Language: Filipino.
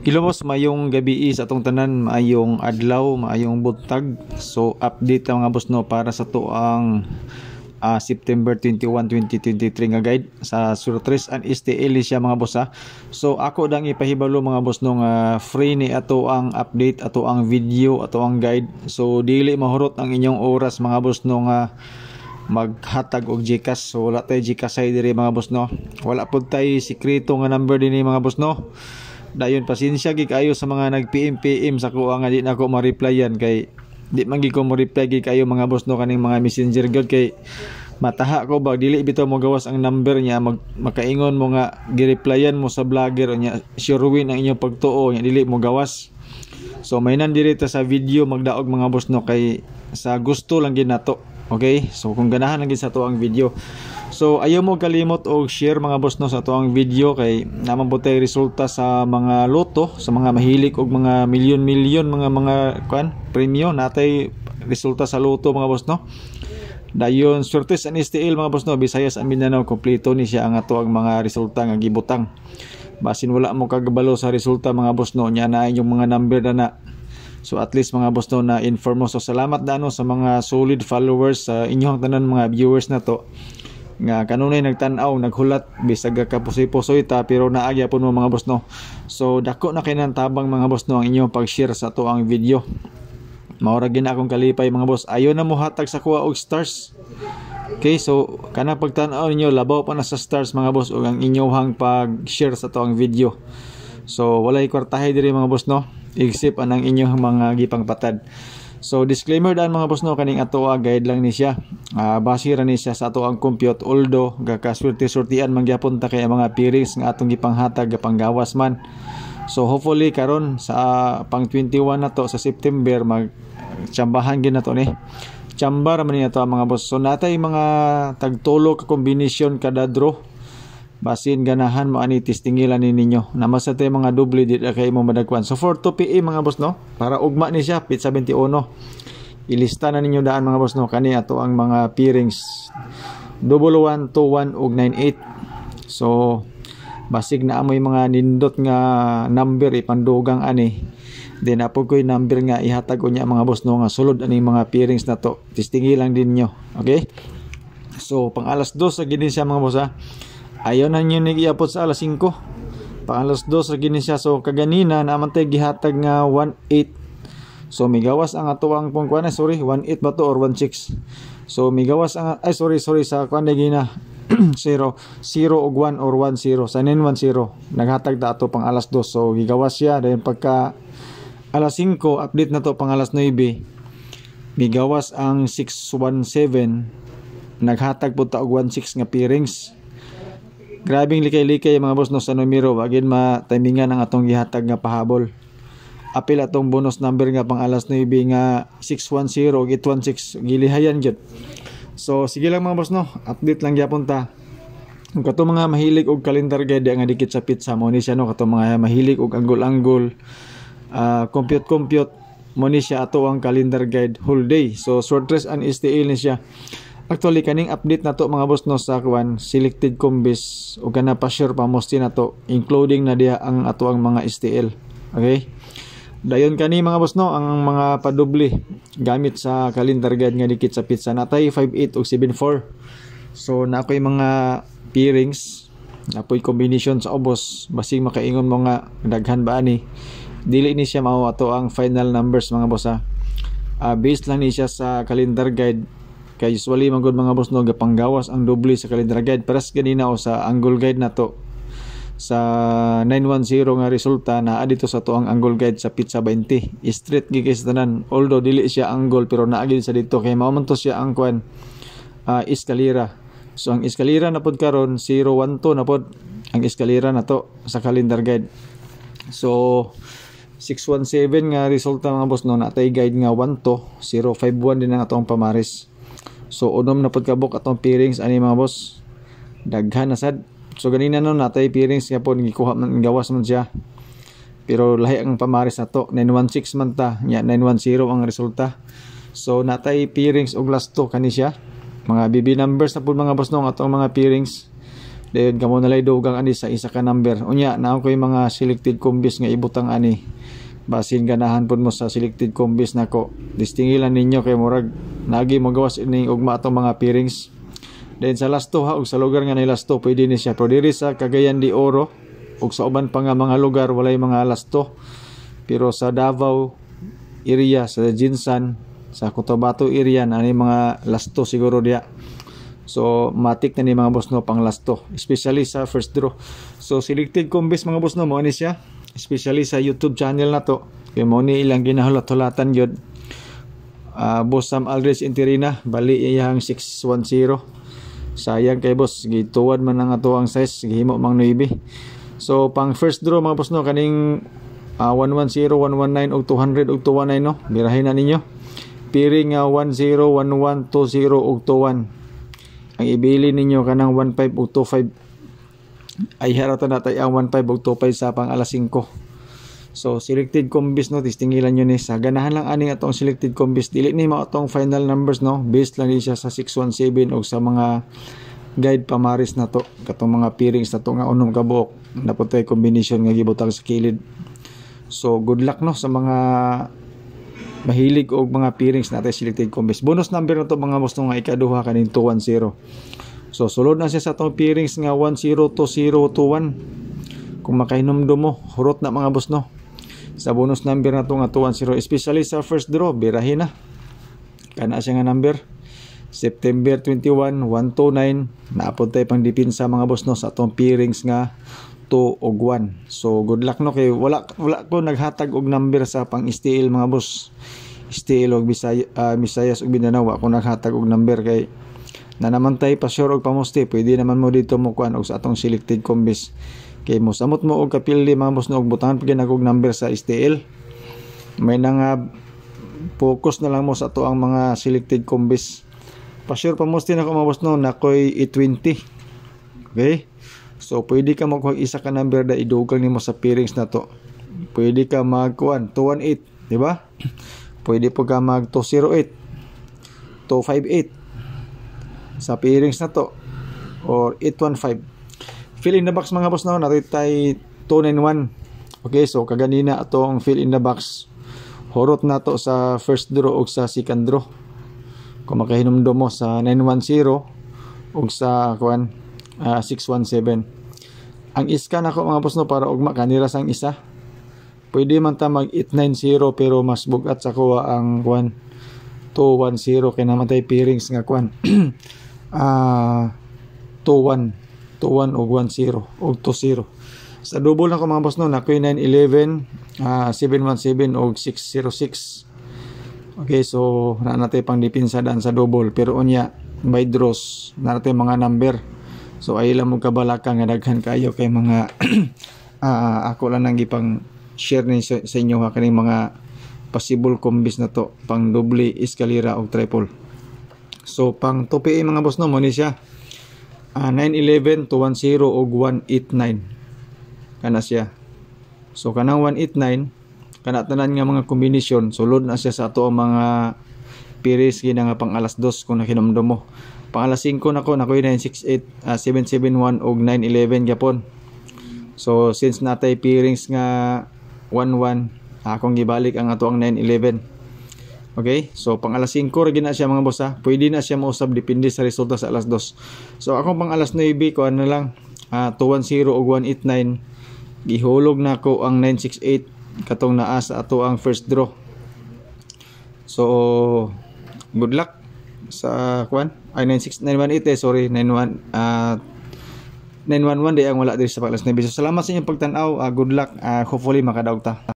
Ilumos mayong gabi sa atong tanan, mayong adlaw, mayong buntag. So update lang mga boss no para sa tuang September 21, 2023 nga guide sa Surtres and STL siya mga boss ha. So ako dang ipahibalo mga boss no nga free ni ato ang update, ato ang video, ato ang guide. So dili mahurot ang inyong oras mga boss no nga maghatag og GCash. So wala tay GCash ay diri mga boss no. Wala pud tay sikreto nga number dinhi mga boss no. Dayon pasensya gid kayo sa mga nag-PM sa ko nga di na ako ma-replyan kay di man gid ko mo-reply gid kayo mga boss no kaning mga messenger gud kay mataha ko ba dili bitaw mo gawas ang number niya makaingon mo nga gi-replyan mo sa vlogger nya sure win ang inyong pagtuo nya dili mo gawas. So may nandirita sa video magdaog mga boss no kay sa gusto lang gid nato. Okay? So kung ganahan lang gid sa to ang video. So ayaw mo kalimot og share mga boss no sa to ang video kay naman po tay resulta sa mga loto, sa mga mahilig og mga milyon mga premyo natay resulta sa loto mga boss no. Dayon Surtes and STL mga boss no, Visayas and Mindanao kompleto ni siya ang ato ang mga resulta nga gibutang. Basin wala mo kagabalo sa resulta mga boss no, nya na yung mga number na. So at least mga boss no na inform mo. So salamat dano sa mga solid followers sa inyong tanan mga viewers na to. Nga kanunay nagtan-aw naghulat bisag ka pusoy-pusoy ta pero naagya po mo mga boss no. So dako na kay tabang mga boss no ang inyong pag-share sa to ang video. Maura gina akong kalipay mga boss. Ayo na mo hatag sa kuha og stars. Okay, so kana pagtan-aw ninyo labaw pa na sa stars mga boss ug ang inyong pag-share sa to ang video. So walay kwartahe diri mga boss no. Except anang inyong mga gipangpatad. So disclaimer daan mga boss no kaning ato guide lang ni siya. Base ra ni siya sa ato ang compute although gakaswerte-sortian man gyapon ta kay mga peerings nga atong gipanghatag gapanggawas man. So hopefully karon sa pang 21 na to sa September magtsambahan gid nato ni. Tsamba ra man ni ato mga boss. So natay mga tagtulo ka combination kada draw. Basin ganahan mo ani testingilan ni ninyo namasa tay mga doble di kay mo madagkuan. So for 2 PA mga boss no para ugma ni siya pit 71 ilista na ninyo daan mga boss no kani ato ang mga pairings 11, 21 ug 98. So basig na amoy mga nindot nga number ipandugang ani then apo koy number nga ihatag unya mga boss no nga sulod ani mga pairings na to testingilan din nyo. Okay, so pang alas 2 sa ginin siya mga boss ha. Ayaw na nyo nag-iapot sa alas 5. Pang alas 2 sa gini siya. So kaganina naman tayo gihatag nga 1.8. So migawas ang ato ang pungkuan. Sorry 1.8 ba to or 1.6. So migawas ang sorry sa kuan gina 0 ug 1 or 1.0 sa 910. Naghatag ta ato pang alas 2. So gigawas siya dayon pagka alas 5 update na to pang alas 9. Migawas ang 617. Naghatag po ta og 1.6 nga pairings. Grabing likay-likay mga boss no sa numero wagin ma-timingan ang atong gihatag nga pahabol. Apil atong bonus number nga pang alas 9 nga 610 ug 816 gilihayan gyud. So sige lang mga boss no, update lang gyapon ta. Kung kato mga mahilig og calendar guide nga dikit sa pizza mo ni siya no, kato mga mahilig og anggol-anggol compute mo ni siya ato ang calendar guide whole day. So Surtres and STL ni siya. Actually kaning update na to mga boss no sa kuan selected combis o kana pa share pa mosti na to including na diha ang ato ang mga STL. Okay, dayon kani mga boss no ang mga padubli gamit sa calendar guide nga dikit sa pizza natay 58 ug 74. So na ako'y mga pairings napoy combination sa ubos basig makaingon mo nga daghan ba ani dili ni siya mao ato ang final numbers mga boss ha. Based lang ni siya sa calendar guide. Kaya usually magod mga boss no gapanggawas ang doble sa calendar guide paras ganina o sa angle guide na to sa 910 nga resulta na adito sa to ang angle guide sa pizza 20 straight gigay sa tanan although dili siya angle pero naagi sa dito kay mao man to siya ang kuan eskalera. So ang eskalera na pod karon 012 na pod ang eskalera na to sa calendar guide. So 617 nga resulta mga boss no natay guide nga 12 051 din ang atong pamaris. So unom na pod kabuk atong pairings ani mga boss daghan na sad. So ganina no natay pairings nga pod gikuha man gawas man siya pero lahi ang pamaris nato 916 man ta nya 910 ang resulta. So natay pairings og last 2 kani siya mga BB numbers na pod mga boss no atong mga pairings Dayon kamo nalay dugang ani sa isa ka number. Unya na ko yung mga selected combis nga ibutang ani. Basin ganahan pud mo sa selected combis nako. Distingilan ninyo kay murag nagi magawas ini ugma atong mga pairings. Then sa lasto ha, ug sa lugar nga nay lasto pwede ni siya. Pero diri sa Cagayan de Oro ug sa uban pa nga mga lugar walay mga lasto. Pero sa Davao area, sa Jinsan, sa Cotabato area na ni mga lasto siguro diya. So matik na ni mga boss no pang lasto, especially sa first draw. So selected combis mga boss no mo ni siya, especially sa YouTube channel na to. Kay mo ni ilang ginahulat-hulatan yun. Boss Sam Aldres Interina, bali iyang 610. Sayang kay boss, gituwad man ang ato ang size, gihimo mang 9. So pang first draw mga boss no kaning 110, 119 ug 200 ug 219 no. Birahin na ninyo. Piring 10, 11, 20 ug 21. Ang ibili ninyo kanang 15 ug 25 ay harata na tayo ang 15 ug 25 sa pang alas 5. So selected combis no, tistingilan nyo ni sa ganahan lang aning atong selected combis, dili ni mao atong final numbers no, based lang ni siya sa 617 ug sa mga guide pamaris na to, katong mga pairings na to nga unom ka buok naputay combination nga gibutang sa kilid. So good luck no sa mga mahilig og mga pairings natin selected combis. Bonus number na to mga boss no nga ikaduha kaning 210. So sulod na siya sa atong pairings nga 102021. Kung makahinumdum mo, hurot na mga boss no. Sa bonus number na to nga 210, especially sa first draw, birahin na. Kana siya nga number. September 21, 129. Naapod tayo pang dipinsa mga boss no sa atong pairings nga 2 ug 1. So good luck no kay wala ko naghatag og number sa pang STL mga boss. STL og Visayas ug Mindanao ako naghatag og number kay na naman tay pa sure og pamusti pwede naman mo dito mo kuan og sa atong selected combis. Kay mo samot mo og kapildi mga boss no og butangan pag og number sa STL. May nga focus na lang mo sa ato ang mga selected combis. Pa sure pamusti na ko mga boss no nakoy 20. Okay? So pwede ka magkuha isa ka number na idugang nimo sa pairings na to. Pwede ka magkuan 218, di ba? Pwede po ka mag 208, 258 sa pairings na to or 815. Fill in the box mga boss no, naritay 291. Okay, so kaganina atong fill in the box. Horot na to sa first draw ug sa second draw. Kung makahinumdum mo sa 910 ug sa kuan 617. Ang iska na ko mga boss no para ugma kanira sang isa. Pwede man ta mag 890 pero mas bugat sa kuha ang kuan 210 kay naman tay pairings nga kuan 21 og 10 og 20. Sa double na ko mga boss no nakoy 911, 717 og 606. Okay, so na natay pang dipinsa daan sa double pero unya by draws na natay mga number. So ay lang mo kabalaka nga daghan kayo kay mga ako lang nang gipang share ni sa inyo ha kaning mga possible combis na to pang doble, eskalera o triple. So pang 2PA mga boss no mo ni siya 911, 210 og 189 kana siya. So kanang 189 kana tanan nga mga kombinasyon sulod na siya sa ato ang mga piris gina nga pang alas 2 kung nakinumdum mo. Pang alas 5 nako 968, 771 og 911 gyapon. So since natay pairings nga 11 akong gibalik ang ato ang 911. Okay, so pang alas 5 ra gina siya mga boss ha. Pwede na siya mausab depende sa resulta sa alas 2. So akong pang alas 9 ko ano lang 210 og 189 gihulog na ko ang 968 katong naa sa ato ang first draw. So good luck sa kuan ay 918 sorry 911 day ang wala diri sa paglas na biso. Salamat sa inyong pagtan-aw. Good luck, hopefully makadaog ta.